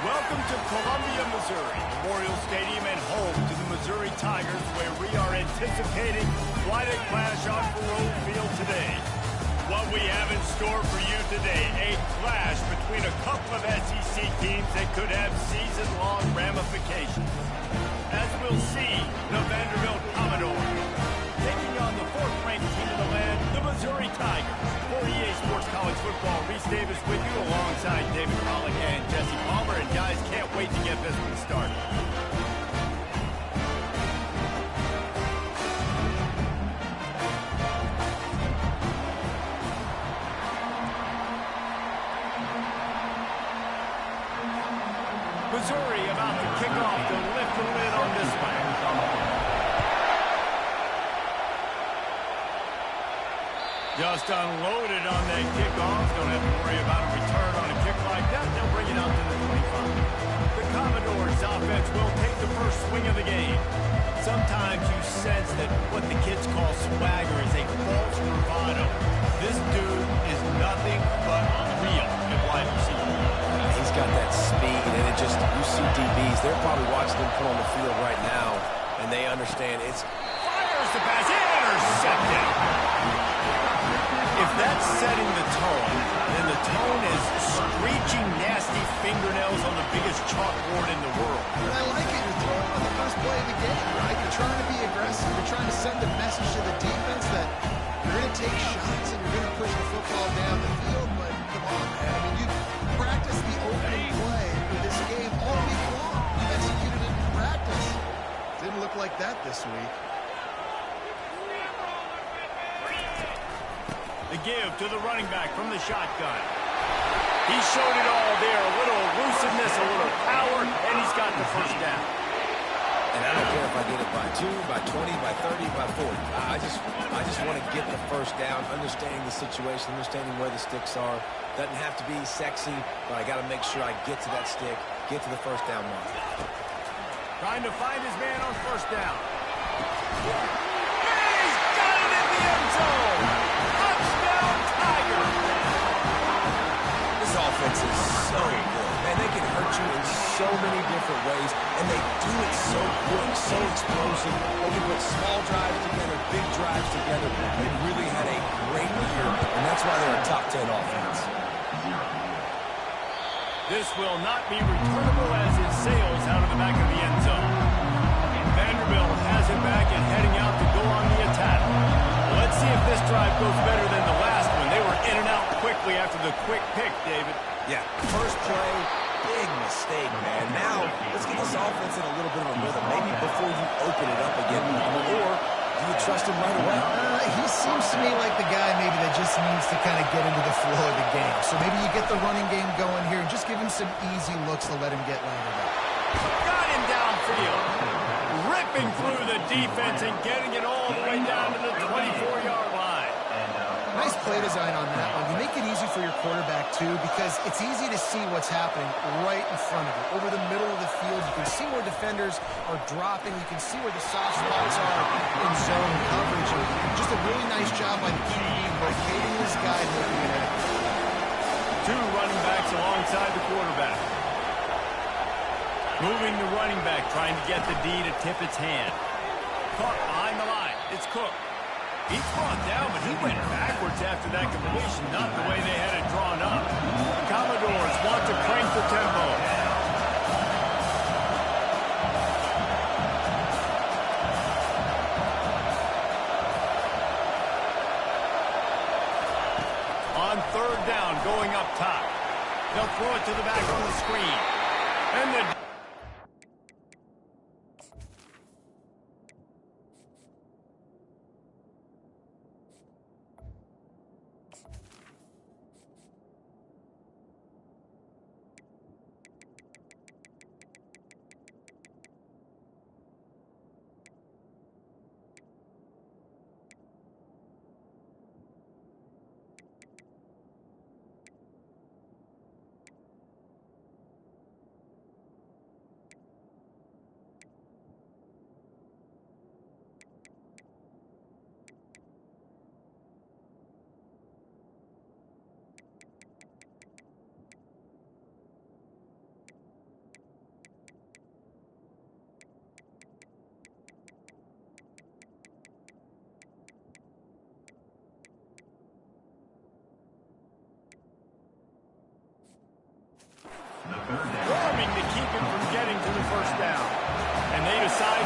Welcome to Columbia, Missouri, Memorial Stadium and home to the Missouri Tigers, where we are anticipating quite a clash on Faurot Field today. What we have in store for you today, a clash between a couple of SEC teams that could have season-long ramifications. As we'll see, the Vanderbilt Commodores taking on the fourth-ranked team in the land, the Missouri Tigers. For EA Sports College Football, Reese Davis with you alongside David Pollock and Jesse Palmer. And guys, can't wait to get this one started. Missouri about to kick off to lift the lid on this one. Just unloaded on that kickoff. Don't have to worry about a return on a kick like that. They'll bring it out to the 25. The Commodores' offense will take the first swing of the game. Sometimes you sense that what the kids call swagger is a false bravado. This dude is nothing but real at wide receiver. He's got that speed, and it just, you see DBs, they're probably watching him put on the field right now, and they understand it's... Fires the pass, intercepted! If that's setting the tone, then the tone is screeching nasty fingernails on the biggest chalkboard in the world. And I like it. You're throwing on the first play of the game, right? You're trying to be aggressive. You're trying to send a message to the defense that you're going to take shots and you're going to push the football down the field. But come on, man. I mean, you practiced the opening play for this game all week long. You executed it in practice. Didn't look like that this week. The give to the running back from the shotgun. He showed it all there. A little elusiveness, a little power, and he's got the first down. And I don't care if I get it by 2, by 20, by 30, by 40. I just want to get the first down, understanding the situation, understanding where the sticks are. Doesn't have to be sexy, but I got to make sure I get to that stick, get to the first down mark. Trying to find his man on first down. He's got it in the end zone. Touchdown, Tiger. This offense is so good. Man, they can hurt you in so many different ways, and they do it so quick, so explosive. They can put small drives together, big drives together. They really had a great year, and that's why they're a top 10 offense. This will not be returnable as it sails out of the back of the end zone. Vanderbilt has it back and heading out to go on the attack. Let's see if this drive goes better than the last one. They were in and out quickly after the quick pick, David. Yeah, first play, big mistake, man. Now, let's get this offense in a little bit of a rhythm, maybe before you open it up again. Or do you trust him right away? He seems to me like the guy maybe that just needs to kind of get into the flow of the game. So maybe you get the running game going here and just give him some easy looks to let him get landed up. Got him downfield. Ripping through the defense and getting it all the way down to the 24-yard line. Nice play design on that one. You make it easy for your quarterback, too, because it's easy to see what's happening right in front of you. Over the middle of the field, you can see where defenders are dropping. You can see where the soft spots are in zone coverage. And just a really nice job by the QB locating this guy and making it happen. Two running backs alongside the quarterback. Moving the running back, trying to get the D to tip its hand. Caught behind the line. It's Cook. He's brought down, but he went backwards after that completion, not the way they had it drawn up. The Commodores want to crank the tempo. On third down, going up top. They'll throw it to the back on the screen. And the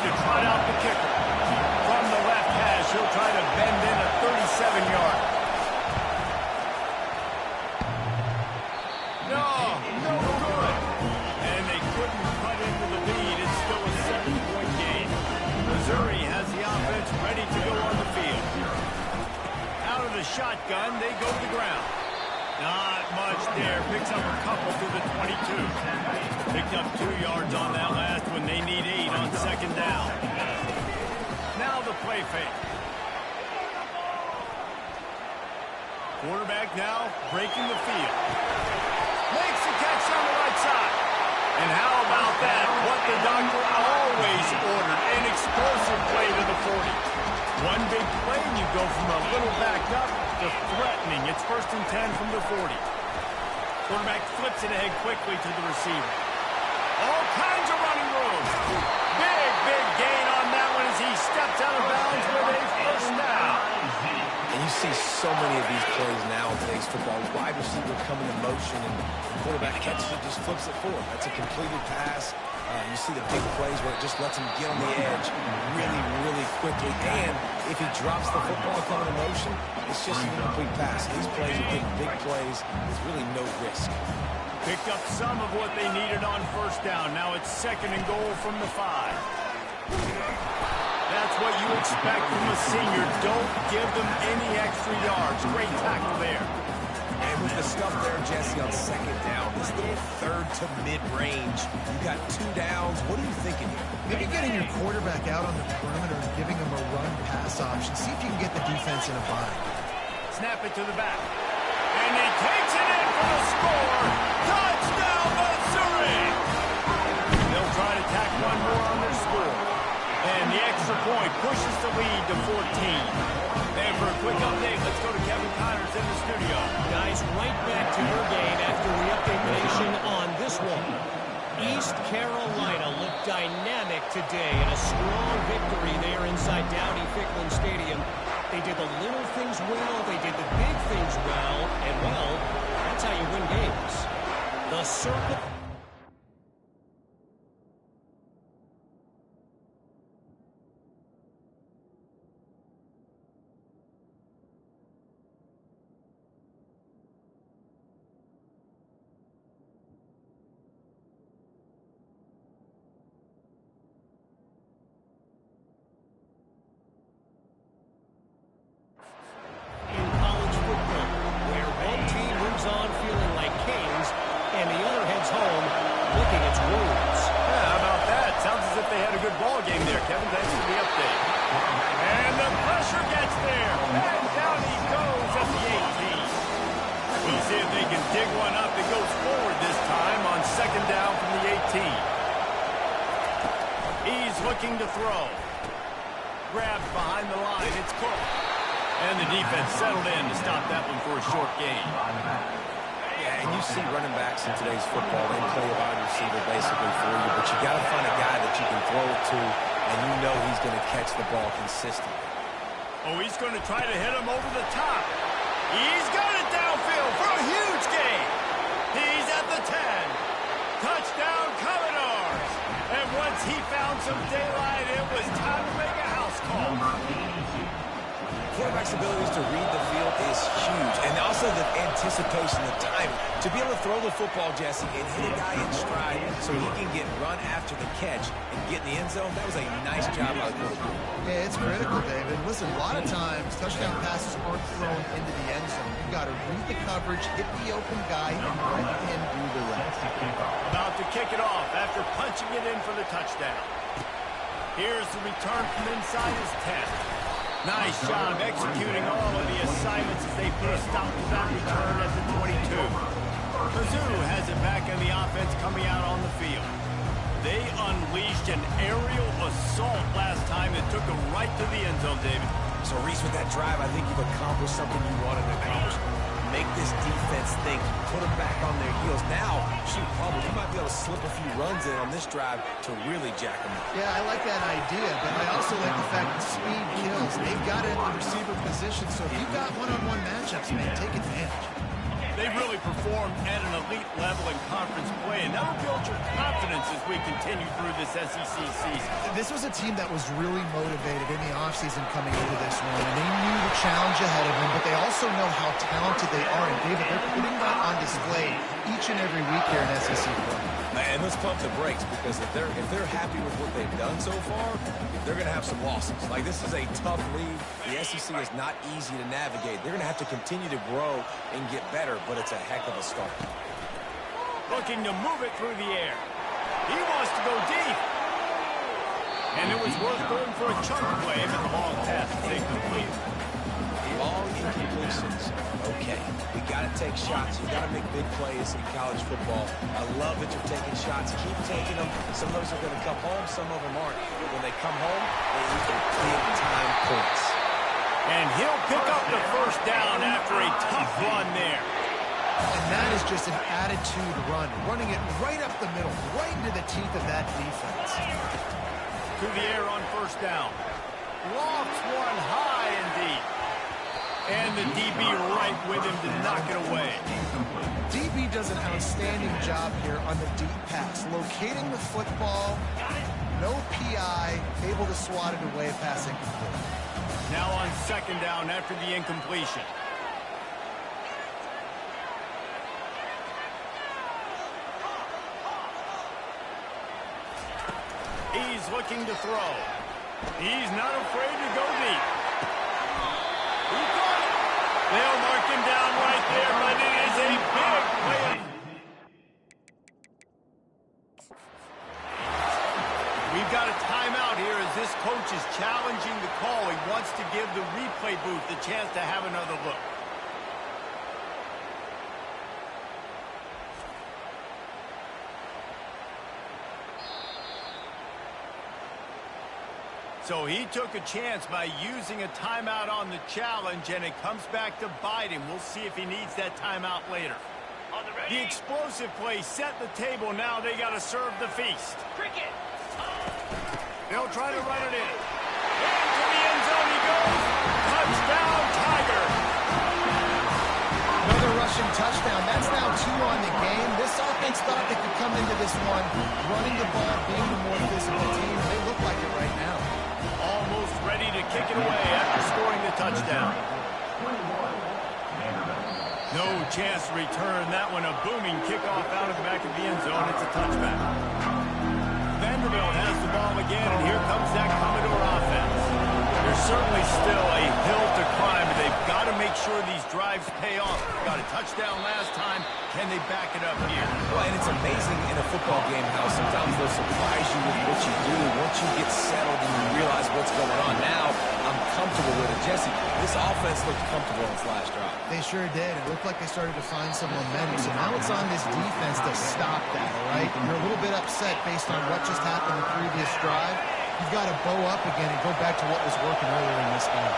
to trot out the kicker. From the left hash, he'll try to bend in a 37-yard. No good. And they couldn't cut into the lead. It's still a 7-point game. Missouri has the offense ready to go on the field. Out of the shotgun, they go to the ground. Not much there. Picks up a couple through the 22. Picked up 2 yards on that last one. They need 8 on second down. Now the play fake. Quarterback now breaking the field. Makes the catch on the right side. And how about that? What the doctor always ordered. An explosive play to the 40. One big play, and you go from a little backed up to threatening. It's 1st and 10 from the 40. Quarterback flips it ahead quickly to the receiver. All kinds of running room. Big gain on that one as he steps out of bounds with a first down. And you see so many of these plays now in today's football. Wide receiver coming in motion, and the quarterback catches it, just flips it forward. That's a completed pass. You see the big plays where it just lets him get on the edge really quickly. And if he drops the football coming in motion, it's just an incomplete pass. These plays are getting big plays with really no risk. Picked up some of what they needed on first down. Now it's 2nd and goal from the 5. That's what you expect from a senior. Don't give them any extra yards. Great tackle there. And with the stuff there, Jesse, on second down, this little third to mid-range, you got 2 downs. What are you thinking here? Maybe getting your quarterback out on the perimeter and giving him a run-pass option. See if you can get the defense in a bind. Snap it to the back. And he takes it in for the score. Touchdown, Missouri! They'll try to tack one more on their score. And the extra point pushes the lead to 14. And for a quick update, let's go to Kevin Connors in the studio. Guys, right back to your game after we update the nation on this one. East Carolina looked dynamic today in a strong victory there inside Downey-Ficklin Stadium. They did the little things well, they did the big things well, and well, that's how you win games. The circle... Looking to throw. Grabbed behind the line. It's Cook. And the defense settled in to stop that one for a short gain. Yeah, and you see running backs in today's football, they play a wide receiver basically for you, but you got to find a guy that you can throw it to, and you know he's going to catch the ball consistently. Oh, he's going to try to hit him over the top. He's got it downfield for a huge gain. He's at the 10. Touchdown, Commodores. And once he found some daylight, it was time to make a house call. Quarterback's abilities to read the field is huge. And also the anticipation, the timing. To be able to throw the football, Jesse, and hit a guy in stride so he can get run after the catch and get in the end zone, that was a nice job by the quarterback. Yeah, it's critical, David. Listen, a lot of times touchdown passes aren't thrown into the end zone. You got to read the coverage, hit the open guy, and let him do the rest. About to kick it off after punching it in for the touchdown. Here's the return from inside his 10. Nice job executing all of the assignments as they put a stop to that return at the 22. Mizzou has it back in the offense coming out on the field. They unleashed an aerial assault last time that took them right to the end zone, David. So, Reese, with that drive, I think you've accomplished something you wanted to accomplish. Make this defense think, put them back on their heels. Now, shoot, probably you might be able to slip a few runs in on this drive to really jack them up. Yeah, I like that idea, but I also like the fact that speed kills. They've got it in the receiver position, so if you've got one-on-one matchups, man, take advantage. They really performed at an elite level in conference play, and that'll build your confidence confidence as we continue through this SEC season. This was a team that was really motivated in the offseason coming into this one, and they knew the challenge ahead of them, but they also know how talented they are. And, David, they're putting that on display each and every week here in SEC play. And let's pump the brakes, because if they're happy with what they've done so far, they're going to have some losses. Like, this is a tough league. The SEC is not easy to navigate. They're going to have to continue to grow and get better, but it's a heck of a start. Looking to move it through the air. He wants to go deep. And it was worth going for a chunk play, but the long pass is incomplete. Long incompletions. Okay, we got to take shots. You got to make big plays in college football. I love that you're taking shots. Keep taking them. Some of those are going to come home. Some of them aren't. But when they come home, they equal big-time points. And he'll pick up the first down after a tough run there. And that is just an attitude run, running it right up the middle, right into the teeth of that defense. To the air on first down. Lofts one high and deep. And the DB right with him to knock it away. DB does an outstanding job here on the deep pass, locating the football, no PI, able to swat it away, pass incomplete. Now on second down after the incompletion. He's looking to throw. He's not afraid to go deep. He got it. They'll mark him down right there, but it is a big play. We've got a timeout here as this coach is challenging the call. He wants to give the replay booth the chance to have another look. So he took a chance by using a timeout on the challenge, and it comes back to bite him. We'll see if he needs that timeout later. The explosive play set the table. Now they got to serve the feast. Cricket. They'll try to run it in. Into the end zone he goes. Touchdown, Tiger. Another rushing touchdown. That's now 2 on the game. This offense thought they could come into this one running the ball, being the more physical team. They look like it right now. Almost ready to kick it away after scoring the touchdown. No chance to return that one. A booming kickoff out of the back of the end zone. It's a touchback. Vanderbilt has the ball again, and here comes that Commodore offense. There's certainly still a hill to climb, but they've got to make sure these drives pay off. Got a touchdown last time. Can they back it up here? Well, and it's amazing in a football game how sometimes they'll surprise you with what you do. Once you get settled and you realize what's going on, now I'm comfortable with it. Jesse, this offense looked comfortable on its last drive. They sure did. It looked like they started to find some momentum. So now it's on this defense to stop that, all right? You're a little bit upset based on what just happened the previous drive. You've got to bow up again and go back to what was working earlier in this game.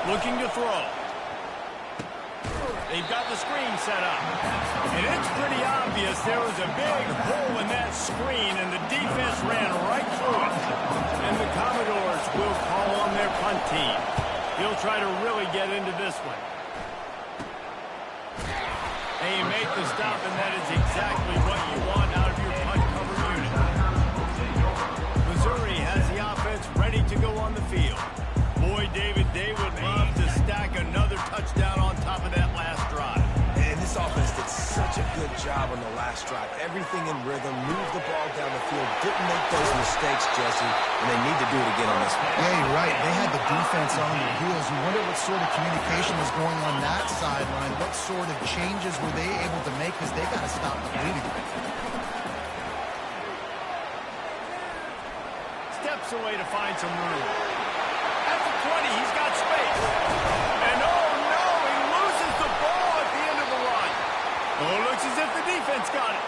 Looking to throw. They've got the screen set up. And it's pretty obvious there was a big hole in that screen, and the defense ran right through it. And the Commodores will call on their punt team. He'll try to really get into this one. They make the stop, and that is exactly what you want out of your punt cover unit. Missouri has the offense ready to go on the field. Boy, David, they would love to stack another touchdown on top of that last drive. And this offense did such a good job on the last drive. Everything in rhythm, moved the ball down the field, didn't make those mistakes, Jesse, and they need to do it again on this one. Yeah, you're right. They had the defense on their heels. You wonder what sort of communication was going on that sideline. What sort of changes were they able to make, because they got to stop the bleeding. Steps away to find some room. At the 20, he's got space. And oh no, he loses the ball at the end of the run. Oh, it looks as if the defense got it.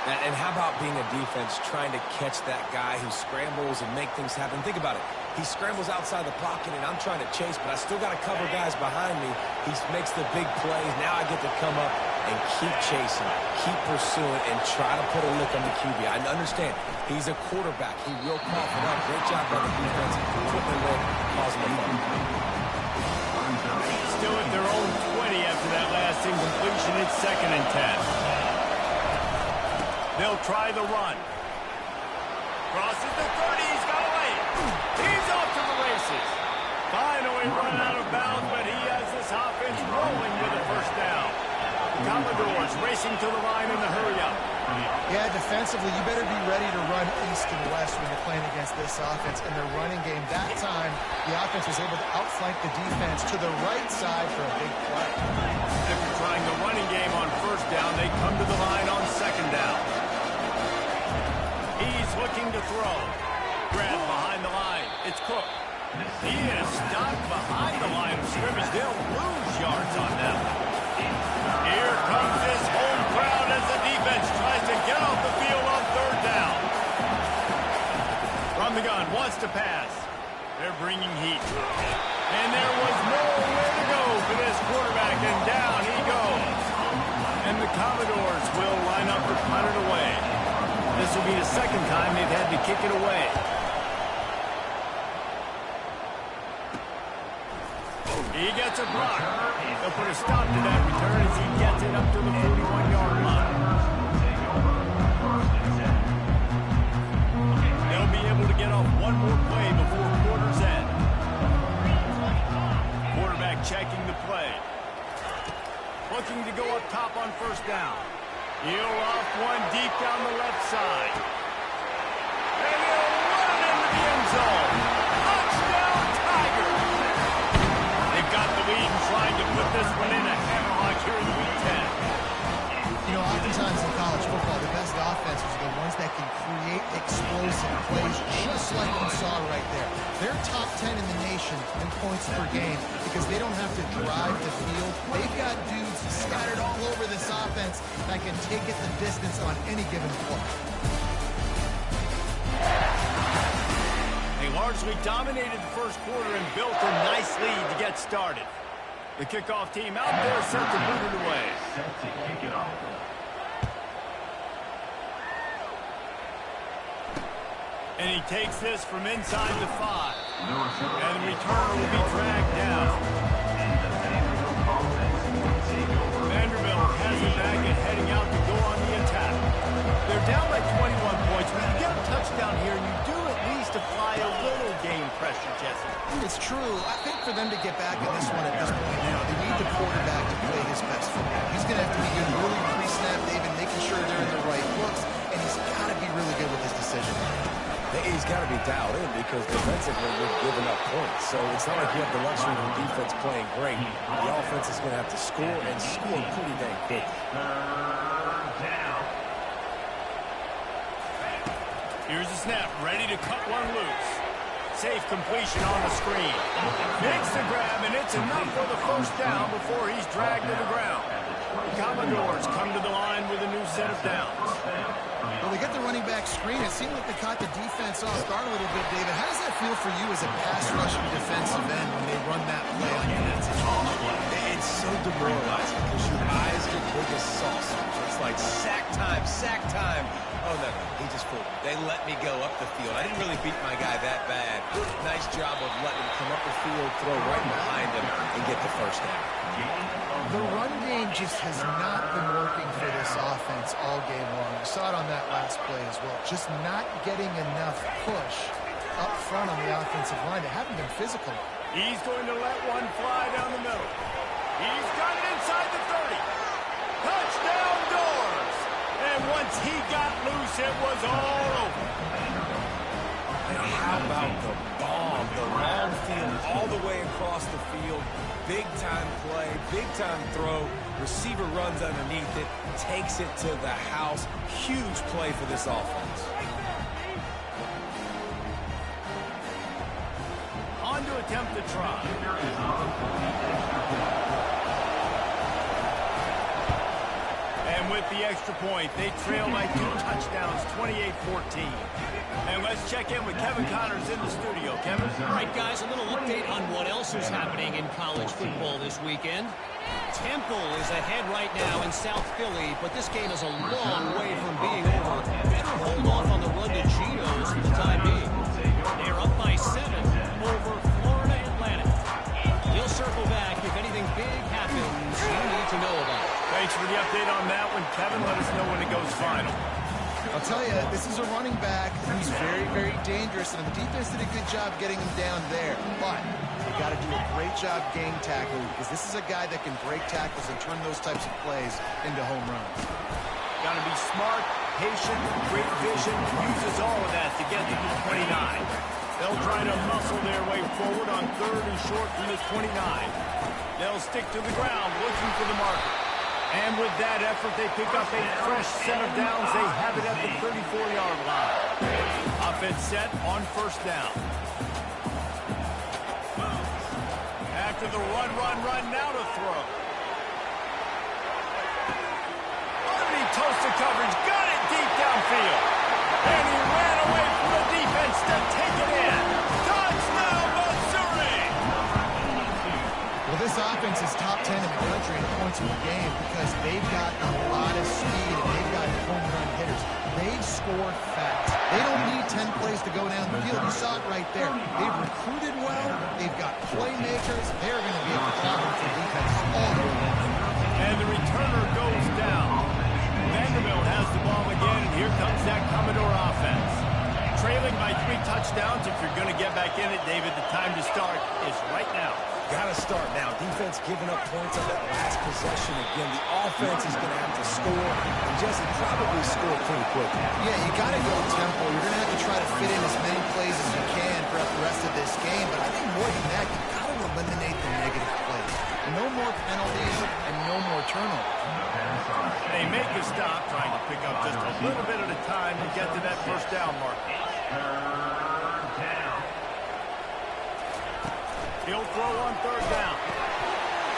And how about being a defense trying to catch that guy who scrambles and make things happen? Think about it. He scrambles outside the pocket, and I'm trying to chase, but I still got to cover guys behind me. He makes the big plays. Now I get to come up and keep chasing, keep pursuing, and try to put a lick on the QB. I understand. He's a quarterback. He will cough it up. Great job by the defense. Putting a lick, causing a fumble. Still at their own 20 after that last incompletion. It's 2nd and 10. They'll try the run. Crosses the 30. He's got away. He's off to the races. Finally run out of bounds, but he has this offense rolling with a first down. The Commodores racing to the line in the hurry-up. Yeah, defensively, you better be ready to run east and west when you're playing against this offense. In their running game, that time, the offense was able to outflank the defense to the right side for a big play. After trying the running game on first down, they come to the line on second down. He's looking to throw. Grab behind the line. It's Cook. He is stopped behind the line of scrimmage. They'll lose yards on them. Here comes this home crowd as the defense tries to get off the field on third down. From the gun, wants to pass. They're bringing heat. And there was nowhere to go for this quarterback, and down he goes. And the Commodores will line up to punt it away. This will be the second time they've had to kick it away. He gets a block. They'll put a stop to that return as he gets it up to the 41-yard line. They'll be able to get off one more play before quarter's end. Quarterback checking the play. Looking to go up top on first down. He'll off one deep down the left side. And he'll run it into the end zone. Touchdown, Tigers! Got the lead and trying to put this one in a hammerlock here in week 10. You know, oftentimes in college football, the best offenses are the ones that can create explosive plays, just like you saw right there. They're top 10 in the nation in points per game because they don't have to drive the field. They've got dudes scattered all over this offense that can take it the distance on any given play. They largely dominated the first quarter and built a nice lead to get started. The kickoff team out there set to boot it away. And he takes this from inside the 5. And the returner will be dragged down. Vanderbilt has it back and heading out to go on the attack. They're down by 21 points. When you get a touchdown here, you do at least apply a little game pressure, Jesse. It's true. I think for them to get back in this one at this point now, they need the quarterback to play his best football. He's going to have to be good really pre-snap, David, making sure they're in the right looks, and he's got to be really good with his decision. He's got to be dialed in because defensively we're giving up points. So it's not like you have the luxury of the defense playing great. The offense is going to have to score and score pretty dang quick. Here's a snap, ready to cut one loose. Safe completion on the screen. Makes the grab, and it's enough for the first down before he's dragged to the ground. The Commodores come to the line with a new set of downs. Well, they get the running back screen. It seemed like they caught the defense off guard a little bit, David. How does that feel for you as a pass-rushing defensive end when they run that play on you in that situation? It's so demoralizing because your eyes get big as saucers. It's like sack time, sack time. Oh, no, he just fooled me. They let me go up the field. I didn't really beat my guy that bad. Nice job of letting him come up the field, throw right behind him, and get the first down. The run game just has not been working for this offense all game long. You saw it on that last play as well. Just not getting enough push up front on the offensive line. They haven't been physical. He's going to let one fly down the middle. He's got it inside the 30. Touchdown, Doors! And once he got loose, it was all over. And how about the bomb, the long field all the way across the field. Big-time play, big-time throw. Receiver runs underneath it, takes it to the house. Huge play for this offense. On to attempt the try. And with the extra point, they trail by 2 touchdowns, 28-14. And let's check in with Kevin Connors in the studio. Kevin? All right, guys, a little update on what else is happening in college football this weekend. Temple is ahead right now in South Philly, but this game is a long way from being over. Better hold off on the run to Geno's for the time being. They're up by 7 over Florida Atlantic. We'll circle back if anything big happens you need to know about. Thanks for the update on that one, Kevin. Let us know when it goes final. I'll tell you, this is a running back who's very, very dangerous, and the defense did a good job getting him down there. But you got to do a great job game tackling, because this is a guy that can break tackles and turn those types of plays into home runs. Got to be smart, patient, great vision, uses all of that to get to the 29. They'll try to muscle their way forward on 3rd and short from the 29. They'll stick to the ground, looking for the marker. And with that effort, they pick up a fresh set of downs. They have it at the 34-yard line. Offense set on 1st down. After the run, now to throw. Underneath toasted coverage, got it deep downfield. And he ran away from the defense to take it in. Touchdown, Missouri! Well, this offense is top 10 in the country in points per game because they've got a lot of speed and they've got home run hitters. They score fast. They don't need 10 plays to go down the field. You saw it right there. They've recruited well. They've got playmakers. They're going to be able to problem for defense all day long. And the returner goes down. Vanderbilt has the ball again, and here comes that Commodore offense. Trailing by 3 touchdowns. If you're going to get back in it, David, the time to start is right now. Got to start now. Defense giving up points on that last possession. Again, the offense is going to have to score, and Jesse probably score pretty quick. Yeah, you got to go tempo. You're going to have to try to fit in as many plays as you can throughout the rest of this game, but I think more than that, you got to eliminate the negative plays. No more penalties and no more turnovers. They make the stop, trying to pick up just a little bit at a time to get to that 1st down mark. He'll throw on 3rd down.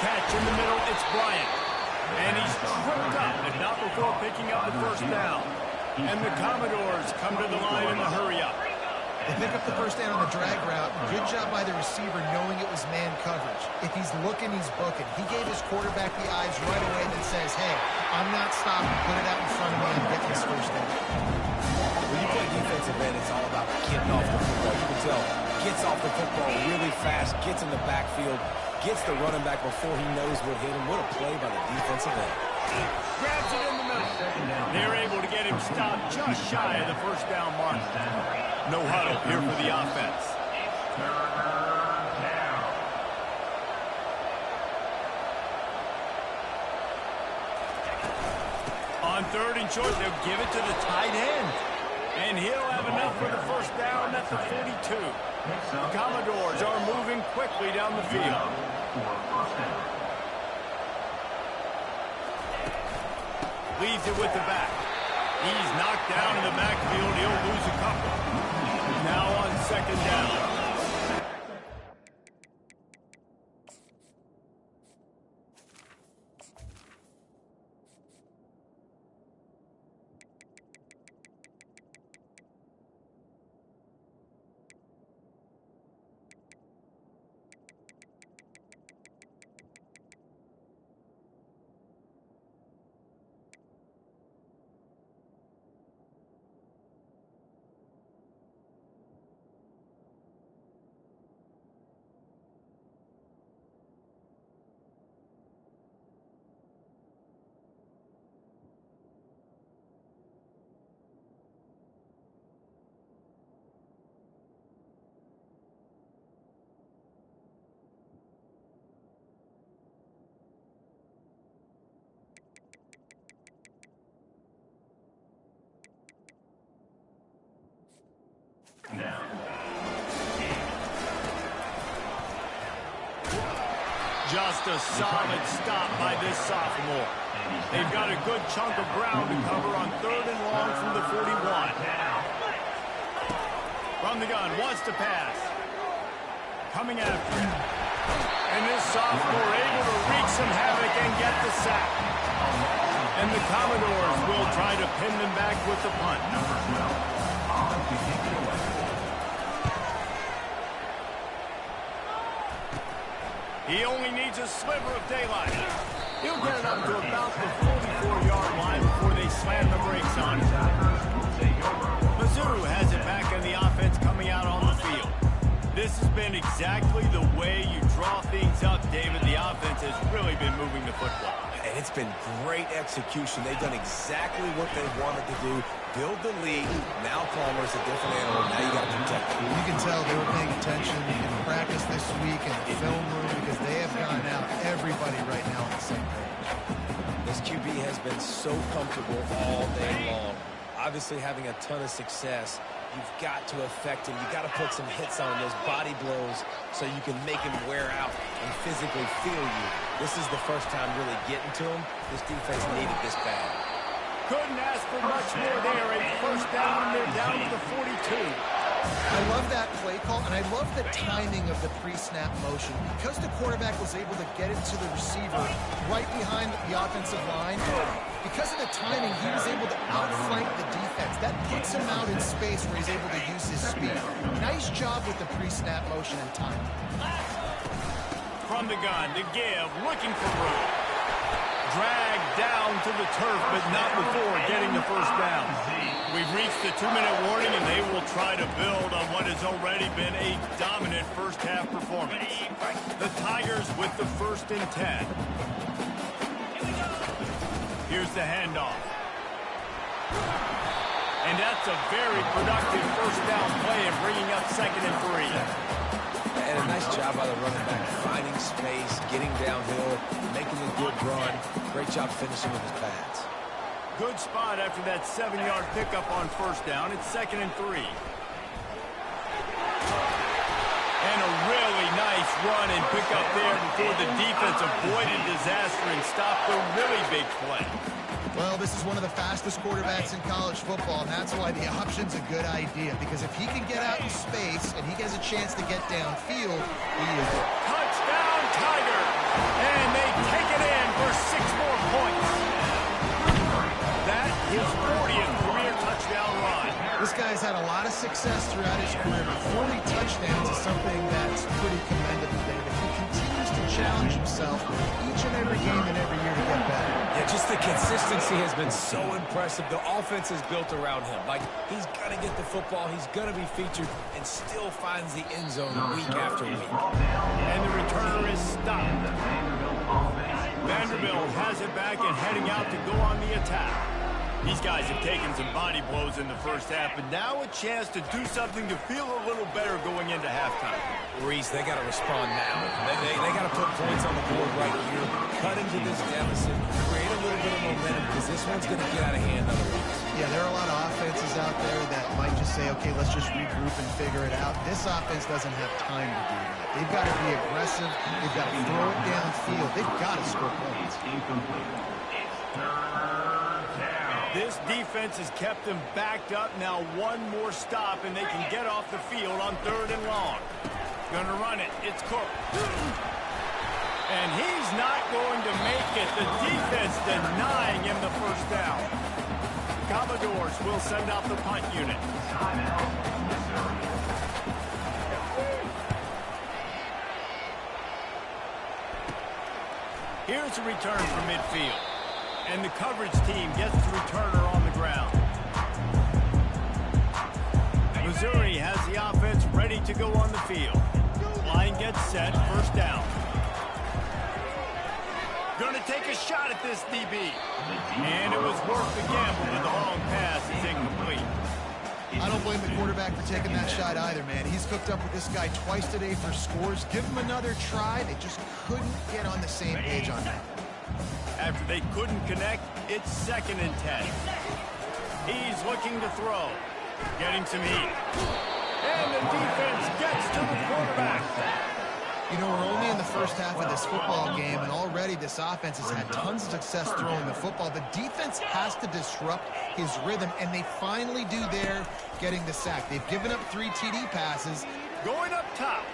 Catch in the middle, it's Bryant. And he's tripped up, and not before picking up the 1st down. And the Commodores come to the line in the hurry-up. They pick up the 1st down on the drag route. Good job by the receiver knowing it was man coverage. If he's looking, he's booking. He gave his quarterback the eyes right away that says, hey, I'm not stopping. Put it out in front of me. I'm getting this 1st down. When you play defensive end, it's all about getting off the football. You can tell, gets off the football really fast, gets in the backfield, gets the running back before he knows what hit him. What a play by the defensive end. Grabs it in the middle. They're able to get him stopped just shy of the 1st down mark. No huddle here for the offense. On 3rd and short, they'll give it to the tight end. And he'll have enough for the 1st down at the 42. The Commodores are moving quickly down the field. Leaves it with the back. He's knocked down in the backfield. He'll lose a couple. Now on 2nd down. Just a solid stop by this sophomore. They've got a good chunk of ground to cover on 3rd and long from the 41. From the gun, wants to pass. Coming after him. And this sophomore able to wreak some havoc and get the sack. And the Commodores will try to pin them back with the punt. He only needs a sliver of daylight. He'll get it up to about the 44-yard line before they slam the brakes on him. Mizzou has it back in the offense coming out on the field. This has been exactly the way you draw things up, David. The offense has really been moving the football. And it's been great execution. They've done exactly what they wanted to do. build the lead. Now Palmer's a different animal. Now you got to protect him. You can tell they were paying attention in practice this week in the film room because they have gone out everybody right now on the same page. This QB has been so comfortable all day long. Obviously having a ton of success. You've got to affect him. You've got to put some hits on those body blows so you can make him wear out and physically feel you. This is the first time really getting to him. This defense needed this bad. Couldn't ask for much more there. A first down, and they're down to the 42. I love that play call, and I love the timing of the pre-snap motion. Because the quarterback was able to get into the receiver right behind the offensive line, because of the timing, he was able to outflank the defense. That puts him out in space where he's able to use his speed. Nice job with the pre-snap motion and timing. From the gun to give, looking for room. Dragged down to the turf, but not before getting the first down. We've reached the 2-minute warning, and they will try to build on what has already been a dominant first-half performance. The Tigers with the 1st and 10. Here's the handoff. And that's a very productive first down play and bringing up 2nd and 3. And a nice job by the running back, finding space, getting downhill, making a good run. Great job finishing with his pads. Good spot after that 7-yard pickup on first down. It's 2nd and 3. And a really nice run and pickup there before the defense avoided disaster and stopped a really big play. Well, this is one of the fastest quarterbacks in college football, and that's why the option's a good idea. Because if he can get out in space and he has a chance to get downfield, he is it. Touchdown, Tiger! And they take it in for 6 more points. That is 40th career touchdown run. This guy's had a lot of success throughout his career, but 40 touchdowns is something that's pretty commendable, David. He continues to challenge himself each and every game and every year to get better. Yeah, just the consistency has been so impressive. The offense is built around him. Like, he's going to get the football, he's going to be featured, and still finds the end zone week after week. And the returner is stopped. Vanderbilt has it back and heading out to go on the attack. These guys have taken some body blows in the first half, but now a chance to do something to feel a little better going into halftime. Reese, they got to respond now. They got to put points on the board right here, cut into this deficit, create a little bit of momentum, because this one's going to get out of hand otherwise. Yeah, there are a lot of offenses out there that might just say, okay, let's just regroup and figure it out. This offense doesn't have time to do that. They've got to be aggressive. They've got to throw it downfield. They've got to score points. This defense has kept them backed up. Now one more stop, and they can get off the field on 3rd and long. Gonna run it. It's Cook. And he's not going to make it. The defense denying him the first down. Commodores will send out the punt unit. Here's a return from midfield. And the coverage team gets the returner on the ground. Missouri has the offense ready to go on the field. Line gets set, first down. Gonna take a shot at this DB. And it was worth the gamble, but the long pass is incomplete. I don't blame the quarterback for taking that shot either, man. He's cooked up with this guy twice today for scores. Give him another try. They just couldn't get on the same page on that. After they couldn't connect, it's 2nd and 10. He's looking to throw. Getting some heat. And the defense gets to the quarterback. You know, we're only in the first half of this football game, and already this offense has had tons of success throwing the football. The defense has to disrupt his rhythm, and they finally do there, getting the sack. They've given up 3 TD passes. Going up top.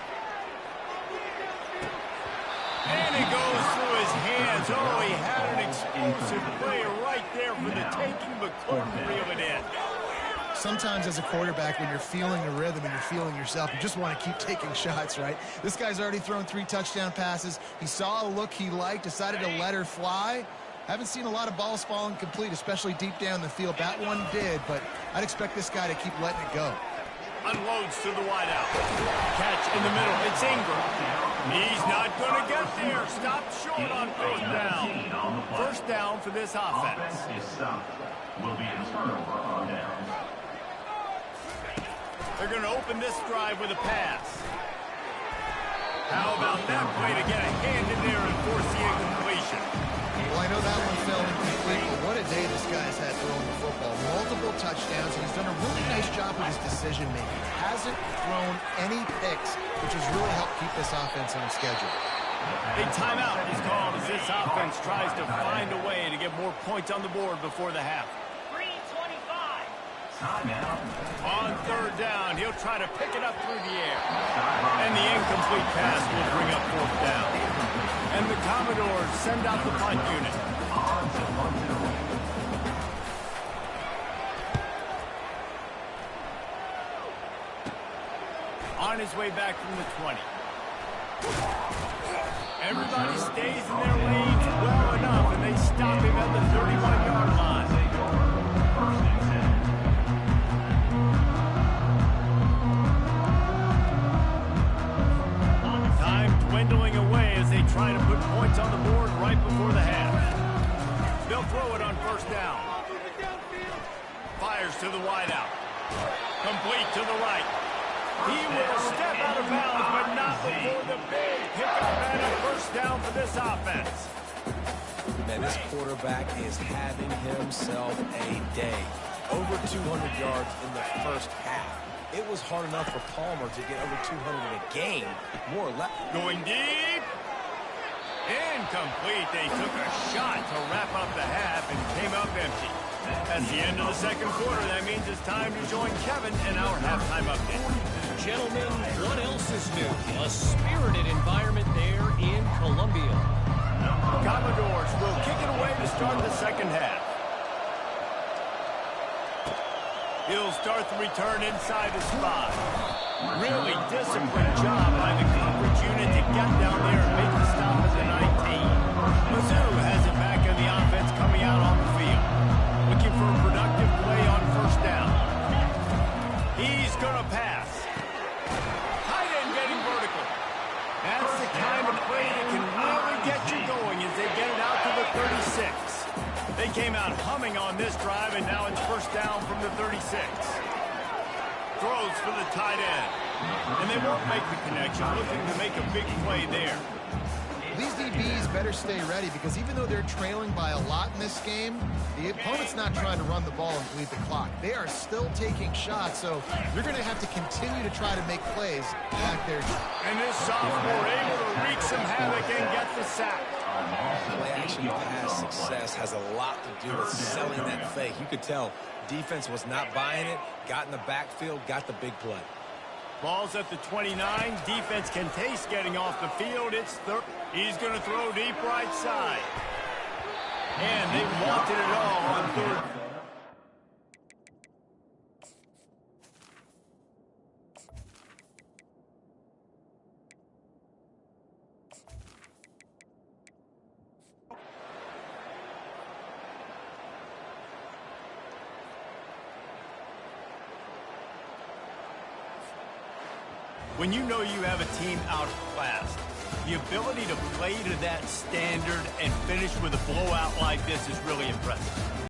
And it goes through his hands. Oh, he had an explosive play right there for the taking, but couldn't reel it in. Sometimes as a quarterback, when you're feeling the rhythm and you're feeling yourself, you just want to keep taking shots, right? This guy's already thrown 3 touchdown passes. He saw a look he liked, decided to let her fly. Haven't seen a lot of balls falling complete, especially deep down the field. That one did, but I'd expect this guy to keep letting it go. Unloads to the wideout. Catch in the middle. It's Ingram. He's not going to get there. Stopped short on 4th down. First down for this offense. Will be a turnover on downs. They're going to open this drive with a pass. How about that play to get a hand in there and force the incompletion? Well, I know that one fell incomplete, but what a day this guy's had throwing the football. Multiple touchdowns, and he's done a really nice job with his decision-making. Hasn't thrown any picks, which has really helped keep this offense on schedule. A timeout is called as this offense tries to find a way to get more points on the board before the half. 3:25. Timeout. On third down, he'll try to pick it up through the air. And the incomplete pass will bring up fourth down. And the Commodores send out the punt unit. On his way back from the 20. Everybody stays in their lanes well enough, and they stop him at the 31-yard line. Time dwindling away as they try to put points on the board right before the half. They'll throw it on first down. Fires to the wideout. Complete to the right. He will step out of bounds, but not before the big pickup and a first down for this offense. Man, this quarterback is having himself a day. Over 200 yards in the first half. It was hard enough for Palmer to get over 200 in a game, more or less. Going deep. Incomplete. They took a shot to wrap up the half and came up empty. At the end of the second quarter, that means it's time to join Kevin in our halftime update. Gentlemen, what else is new? A spirited environment there in Columbia. Commodores will kick it away to start the second half. He'll start the return inside the spot. Really disciplined job by the coverage unit to get down there and make the stop at the 19. Mizzou has it back in the offense coming out on the field. Looking for a productive play on first down. He's going to pass. Tight end getting vertical. That's the kind of play that can really get you going as they get it out to the 36. They came out humming on this drive, and now it's first down from the 36. Throws for the tight end. And they won't make the connection, looking to make a big play there. These DBs better stay ready because even though they're trailing by a lot in this game, the opponent's not trying to run the ball and bleed the clock. They are still taking shots, so you're going to have to continue to try to make plays back there. And this sophomore able to wreak some havoc and get the sack. Play-action pass success has a lot to do with selling that fake. You could tell defense was not buying it, got in the backfield, got the big play. Ball's at the 29. Defense can taste getting off the field. It's third. He's going to throw deep right side. And they wanted it all on third. When you know you have a team outclassed, the ability to play to that standard and finish with a blowout like this is really impressive.